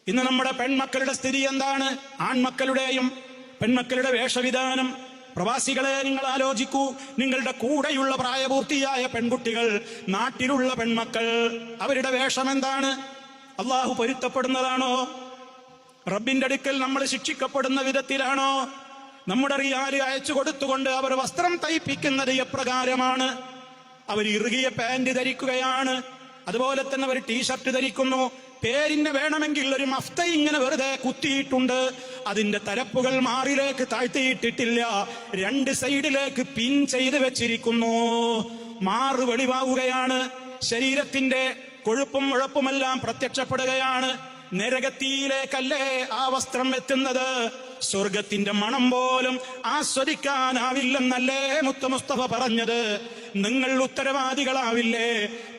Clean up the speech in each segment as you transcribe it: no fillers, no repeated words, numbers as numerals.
ഇന്ന് നമ്മുടെ പെൺമക്കളുടെ സ്ഥിതി എന്താണ്? ആൺമക്കളുടെയും പെൺമക്കളുടെ വേഷവിധാനം. പ്രവാസികളെ നിങ്ങൾ ആലോചിക്കൂ. നിങ്ങളുടെ കൂടെയുള്ള പ്രായപൂർത്തിയായ പെൺകുട്ടികൾ, നാട്ടിലുള്ള പെൺമക്കൾ, അവരുടെ വേഷം എന്താണ്? അള്ളാഹു പൊരുത്തപ്പെടുന്നതാണോ? റബ്ബിന്റെ അടുക്കൽ നമ്മൾ ശിക്ഷിക്കപ്പെടുന്ന വിധത്തിലാണോ? നമ്മുടെ റിയാല് അയച്ചു കൊടുത്തുകൊണ്ട് അവർ വസ്ത്രം തയ്പ്പിക്കുന്നത് എപ്രകാരമാണ്? അവർ ഇറുകിയ പാന്റ് ധരിക്കുകയാണ്, അതുപോലെ തന്നെ അവർ ടീഷർട്ട് ധരിക്കുന്നു. പേരിന് വേണമെങ്കിൽ ഒരു മഫ്ത ഇങ്ങനെ വെറുതെ കുത്തിയിട്ടുണ്ട്. അതിന്റെ തരപ്പുകൾ മാറിലേക്ക് താഴ്ത്തിയിട്ടിട്ടില്ല, രണ്ട് സൈഡിലേക്ക് പിൻ ചെയ്ത് വെച്ചിരിക്കുന്നു. മാറ് വെളിവാവുകയാണ്, ശരീരത്തിന്റെ കൊഴുപ്പും ഉഴപ്പുമെല്ലാം പ്രത്യക്ഷപ്പെടുകയാണ്. നരകത്തിയിലേക്കല്ലേ ആ വസ്ത്രം എത്തുന്നത്? സ്വർഗത്തിന്റെ മണം പോലും ആസ്വദിക്കാനാവില്ലെന്നല്ലേ മുത്ത് മുസ്തഫ പറഞ്ഞത്? നിങ്ങൾ ഉത്തരവാദികളാവില്ലേ?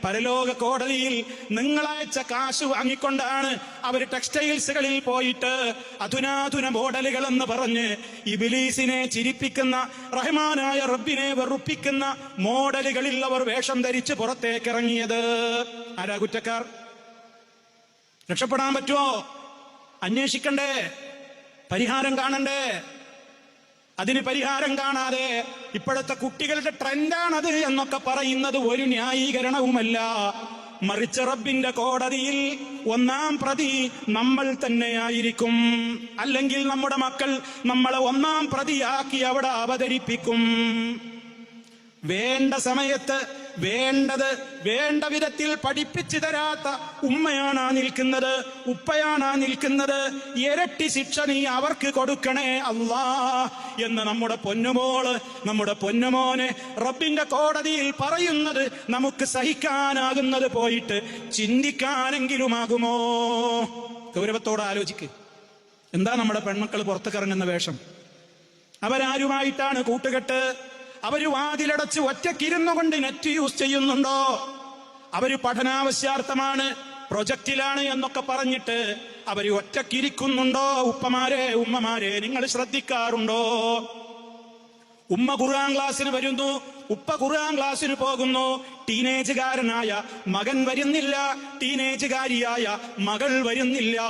പരലോക കോടതിയിൽ നിങ്ങളയച്ച കാശ് വാങ്ങിക്കൊണ്ടാണ് അവർ ടെക്സ്റ്റൈൽസുകളിൽ പോയിട്ട് അധുനാധുന മോഡലുകൾ എന്ന് പറഞ്ഞ് ഇബ്ലീസിനെ ചിരിപ്പിക്കുന്ന, റഹ്മാനായ റബ്ബിനെ വെറുപ്പിക്കുന്ന മോഡലുകളിൽ അവർ വേഷം ധരിച്ച് പുറത്തേക്കിറങ്ങിയത്. ആരാ കുറ്റക്കാർ? രക്ഷപ്പെടാൻ പറ്റുമോ? അന്വേഷിക്കണ്ടേ? പരിഹാരം കാണണ്ടേ? അതിന് പരിഹാരം കാണാതെ ഇപ്പോഴത്തെ കുട്ടികളുടെ ട്രെൻഡാണത് എന്നൊക്കെ പറയുന്നത് ഒരു ന്യായീകരണവുമല്ല. മറിച്ച് റബ്ബിന്റെ കോടതിയിൽ ഒന്നാം പ്രതി നമ്മൾ തന്നെയായിരിക്കും. അല്ലെങ്കിൽ നമ്മുടെ മക്കൾ നമ്മളെ ഒന്നാം പ്രതിയാക്കി അവിടെ അവതരിപ്പിക്കും. വേണ്ട സമയത്ത് വേണ്ട വിധത്തിൽ പഠിപ്പിച്ചു തരാത്ത ഉമ്മയാണാ നിൽക്കുന്നത്, ഉപ്പയാണാ നിൽക്കുന്നത്. ഇരട്ടി ശിക്ഷ നീ അവർക്ക് കൊടുക്കണേ അല്ലാ എന്ന് നമ്മുടെ പൊന്നുമോള്, നമ്മുടെ പൊന്നുമോന് റബ്ബിന്റെ കോടതിയിൽ പറയുന്നത് നമുക്ക് സഹിക്കാനാകുന്നത് പോയിട്ട് ചിന്തിക്കാനെങ്കിലുമാകുമോ? ഗൗരവത്തോടെ ആലോചിക്ക്. എന്താ നമ്മുടെ പെൺമക്കൾ പുറത്തേക്കിറങ്ങുന്ന വേഷം? അവരാരുമായിട്ടാണ് കൂട്ടുകെട്ട്? അവര് വാതിലടച്ച് ഒറ്റക്കിരുന്നു കൊണ്ട് നെറ്റ് യൂസ് ചെയ്യുന്നുണ്ടോ? അവര് പഠനാവശ്യാർത്ഥമാണ്, പ്രൊജക്റ്റിലാണ് എന്നൊക്കെ പറഞ്ഞിട്ട് അവര് ഒറ്റക്കിരിക്കുന്നുണ്ടോ? ഉപ്പമാരെ, ഉമ്മമാരെ, നിങ്ങൾ ശ്രദ്ധിക്കാറുണ്ടോ? ഉമ്മ ഖുർആൻ ക്ലാസ്സിന് വരുന്നു, ഉപ്പ ഖുർആൻ ക്ലാസ്സിന് പോകുന്നു. ടീനേജുകാരനായ മകൻ വരുന്നില്ല, ടീനേജുകാരിയായ മകൾ വരുന്നില്ല.